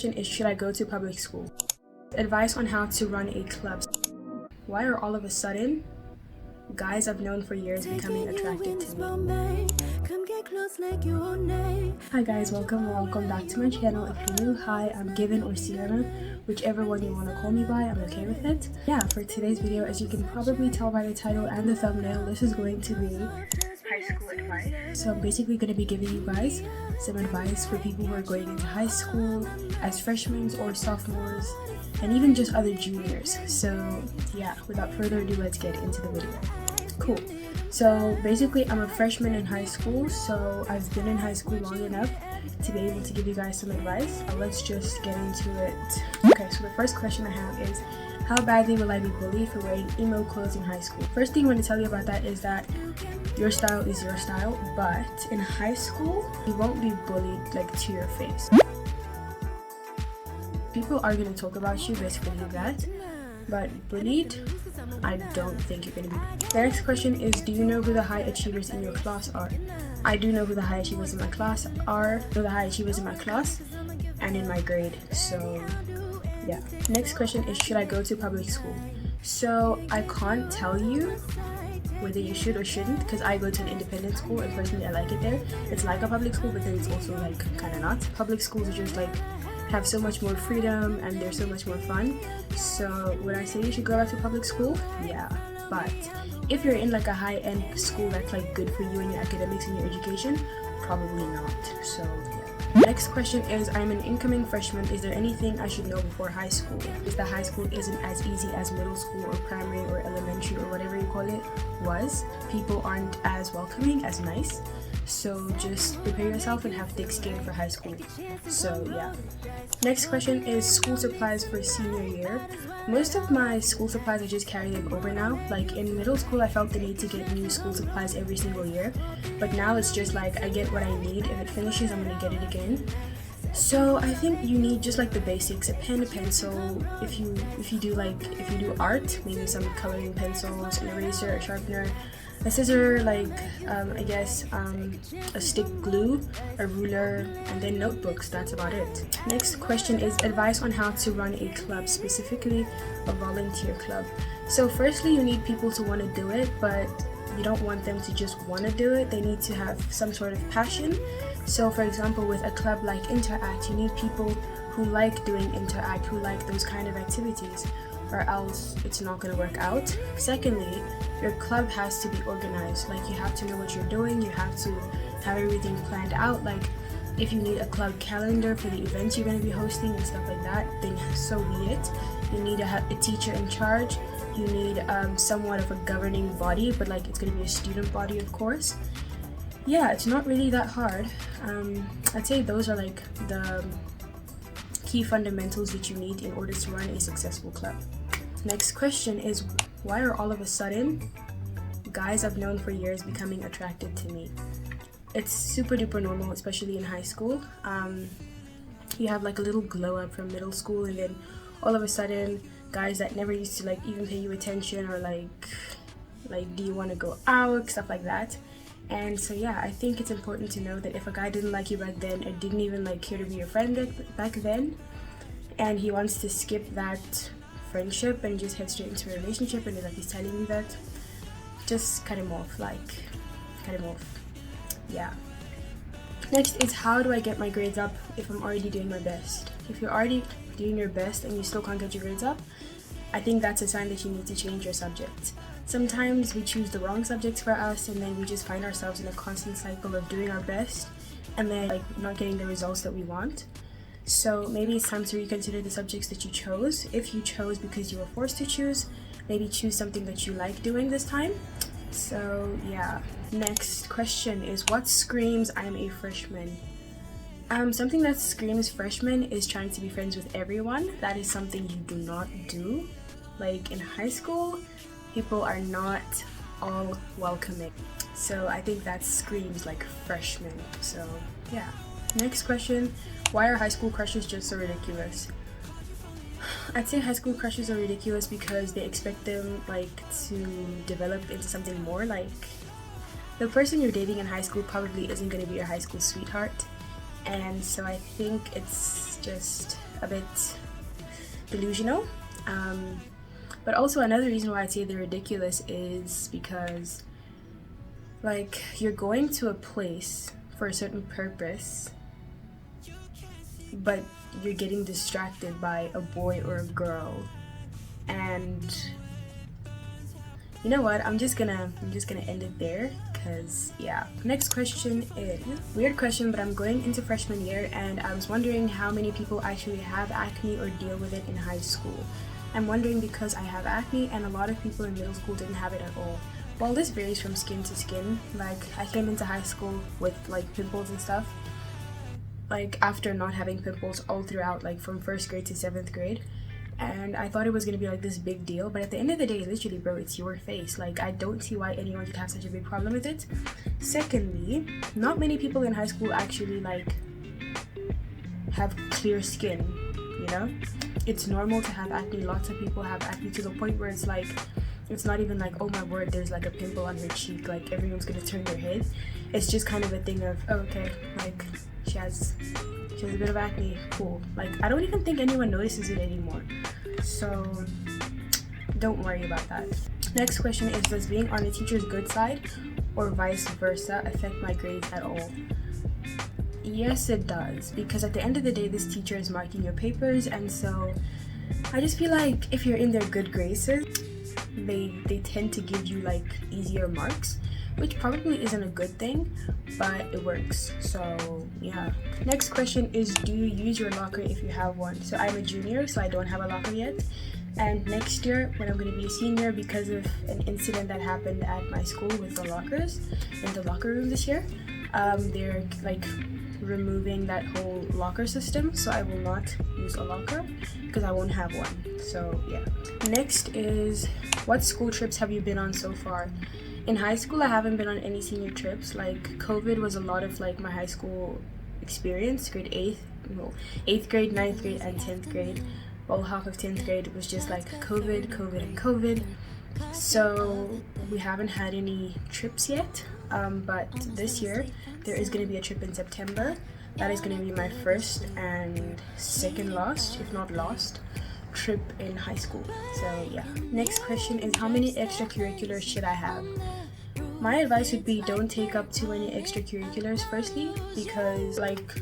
Is should I go to public school? Advice on how to run a club. Why are all of a sudden guys I've known for years becoming attracted to me? Hi guys, welcome back to my channel. If you're new, hi, I'm Given or Ciânna, whichever one you want to call me by, I'm okay with it. Yeah, for today's video, as you can probably tell by the title and the thumbnail, this is going to be high school advice. So I'm basically going to be giving you guys some advice for people who are going into high school as freshmen or sophomores, and even just other juniors. So yeah, without further ado, let's get into the video. Cool. So basically, I'm a freshman in high school, so I've been in high school long enough to be able to give you guys some advice. Let's just get into it. Okay, so the first question I have is, how badly will I be bullied for wearing emo clothes in high school? First thing I want to tell you about that is that your style is your style, but in high school, you won't be bullied like to your face. People are going to talk about you, basically that, but bullied, I don't think you're going to be. The next question is, do you know who the high achievers in your class are? I do know who the high achievers in my class are, who the high achievers in my class and in my grade, so yeah. Next question is, should I go to public school? So I can't tell you whether you should or shouldn't, because I go to an independent school and personally I like it there. It's like a public school, but then it's also like kind of not. Public schools are just like have so much more freedom and they're so much more fun. So would I say you should go back to public school? Yeah, but if you're in like a high-end school that's like good for you and your academics and your education, probably not. So yeah. Next question is, I'm an incoming freshman. Is there anything I should know before high school? If the high school isn't as easy as middle school or primary or elementary or whatever you call it was, people aren't as welcoming, as nice. So just prepare yourself and have thick skin for high school. So yeah. Next question is school supplies for senior year. Most of my school supplies I just carry them over now. Like in middle school I felt the need to get new school supplies every single year, but now it's just like I get what I need. If it finishes, I'm gonna get it again. So I think you need just like the basics: a pen, a pencil. If you do art, maybe some coloring pencils, an eraser, a sharpener, a scissor, like a stick glue, a ruler, and then notebooks. That's about it. Next question is advice on how to run a club, specifically a volunteer club. So firstly, you need people to want to do it, but you don't want them to just want to do it. They need to have some sort of passion. So for example, with a club like Interact, you need people who like doing Interact, who like those kind of activities, or else it's not going to work out. Secondly, your club has to be organized. Like you have to know what you're doing, you have to have everything planned out. Like if you need a club calendar for the events you're going to be hosting and stuff like that, then so be it. You need to have a teacher in charge. You need somewhat of a governing body, but like it's going to be a student body, of course. Yeah, it's not really that hard. I'd say those are like the key fundamentals that you need in order to run a successful club. Next question is, why are all of a sudden guys I've known for years becoming attracted to me? It's super duper normal, especially in high school. You have like a little glow up from middle school, and then all of a sudden guys that never used to like even pay you attention, or like do you want to go out, stuff like that. And so yeah, I think it's important to know that if a guy didn't like you back then, or didn't even like care to be your friend back then, and he wants to skip that friendship and just head straight into a relationship, and like he's telling you that, just cut him off. Yeah. Next is, how do I get my grades up if I'm already doing my best? If you're already doing your best and you still can't get your grades up, I think that's a sign that you need to change your subject. Sometimes we choose the wrong subjects for us, and then we just find ourselves in a constant cycle of doing our best and then like not getting the results that we want. So maybe it's time to reconsider the subjects that you chose. If you chose because you were forced to choose, maybe choose something that you like doing this time. So yeah. Next question is, what screams I'm a freshman? Something that screams freshman is trying to be friends with everyone. That is something you do not do. Like in high school, people are not all welcoming. So I think that screams like freshman. So yeah. Next question, why are high school crushes just so ridiculous? I'd say high school crushes are ridiculous because they expect them like to develop into something more. Like the person you're dating in high school probably isn't going to be your high school sweetheart, and so I think it's just a bit delusional. But also another reason why I'd say they're ridiculous is because like you're going to a place for a certain purpose, but you're getting distracted by a boy or a girl. And you know what, I'm just gonna end it there, because yeah. Next question is weird question, but I'm going into freshman year and I was wondering how many people actually have acne or deal with it in high school. I'm wondering because I have acne and a lot of people in middle school didn't have it at all. Well, this varies from skin to skin. Like I came into high school with like pimples and stuff, like after not having pimples all throughout, like from 1st grade to 7th grade, and I thought it was gonna be like this big deal, but at the end of the day, literally bro, it's your face. Like I don't see why anyone could have such a big problem with it. Secondly, not many people in high school actually like have clear skin, you know. It's normal to have acne. Lots of people have acne to the point where it's like, it's not even like, oh my word, there's like a pimple on her cheek, like everyone's gonna turn their head. It's just kind of a thing of, oh, okay, like she has a bit of acne, cool. Like I don't even think anyone notices it anymore, so don't worry about that. Next question is, does being on a teacher's good side or vice versa affect my grades at all? Yes, it does, because at the end of the day, this teacher is marking your papers, and so I just feel like if you're in their good graces, they tend to give you like easier marks, which probably isn't a good thing, but it works. So yeah. Next question is, do you use your locker if you have one? So I'm a junior, so I don't have a locker yet, and next year when I'm going to be a senior, because of an incident that happened at my school with the lockers in the locker room this year, they're like removing that whole locker system, so I will not use a locker because I won't have one. So yeah. Next is, what school trips have you been on so far? In high school, I haven't been on any senior trips. Like COVID was a lot of like my high school experience. 8th grade, 9th grade, and 10th grade. Well, half of 10th grade was just like COVID. So we haven't had any trips yet. But this year there is going to be a trip in September. That is going to be my first and second last, if not last, trip in high school. So yeah. Next question is, how many extracurriculars should I have? My advice would be, don't take up too many extracurriculars, firstly, because like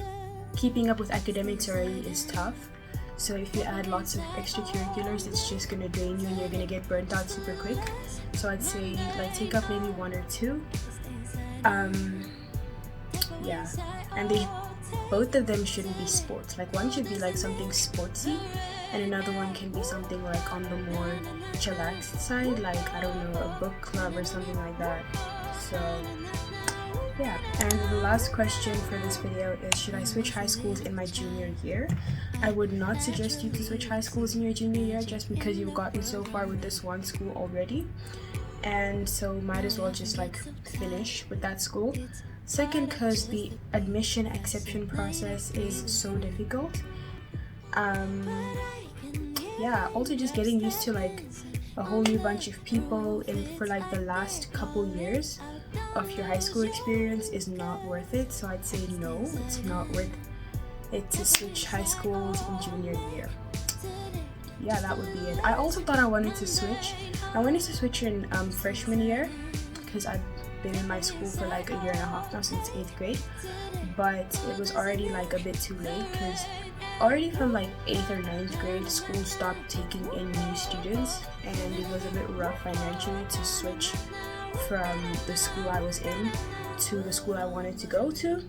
keeping up with academics already is tough. So if you add lots of extracurriculars, it's just gonna drain you and you're gonna get burnt out super quick. So I'd say like take up maybe 1 or 2. Yeah, and both of them shouldn't be sports. Like one should be like something sportsy, and another one can be something like on the more chillaxed side, like I don't know, a book club or something like that. So yeah. And the last question for this video is, should I switch high schools in my junior year? I would not suggest you to switch high schools in your junior year, just because you've gotten so far with this one school already, and so might as well just like finish with that school. Second, because the admission acceptance process is so difficult. Yeah, also just getting used to like a whole new bunch of people for like the last couple years of your high school experience is not worth it. So I'd say no, it's not worth it to switch high schools in junior year. Yeah, that would be it. I also thought I wanted to switch. I wanted to switch in freshman year, because I've been in my school for like 1.5 years now, since 8th grade, but it was already like a bit too late, because already from like 8th or 9th grade, school stopped taking in new students, and it was a bit rough financially to switch from the school I was in to the school I wanted to go to.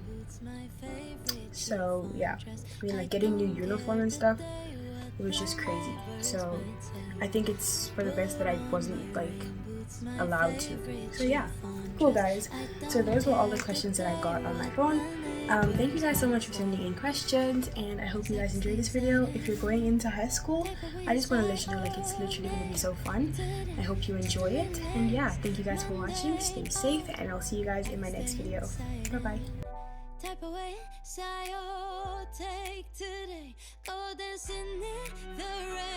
So yeah, I mean, like getting new uniform and stuff, it was just crazy. So I think it's for the best that I wasn't like allowed to. So yeah, cool guys. So those were all the questions that I got on my phone. Thank you guys so much for sending in questions, and I hope you guys enjoyed this video. If you're going into high school, I just want to let you know, like, it's literally going to be so fun. I hope you enjoy it, and yeah, thank you guys for watching. Stay safe, and I'll see you guys in my next video. Bye bye. Type away, take today, go dancing in the rain.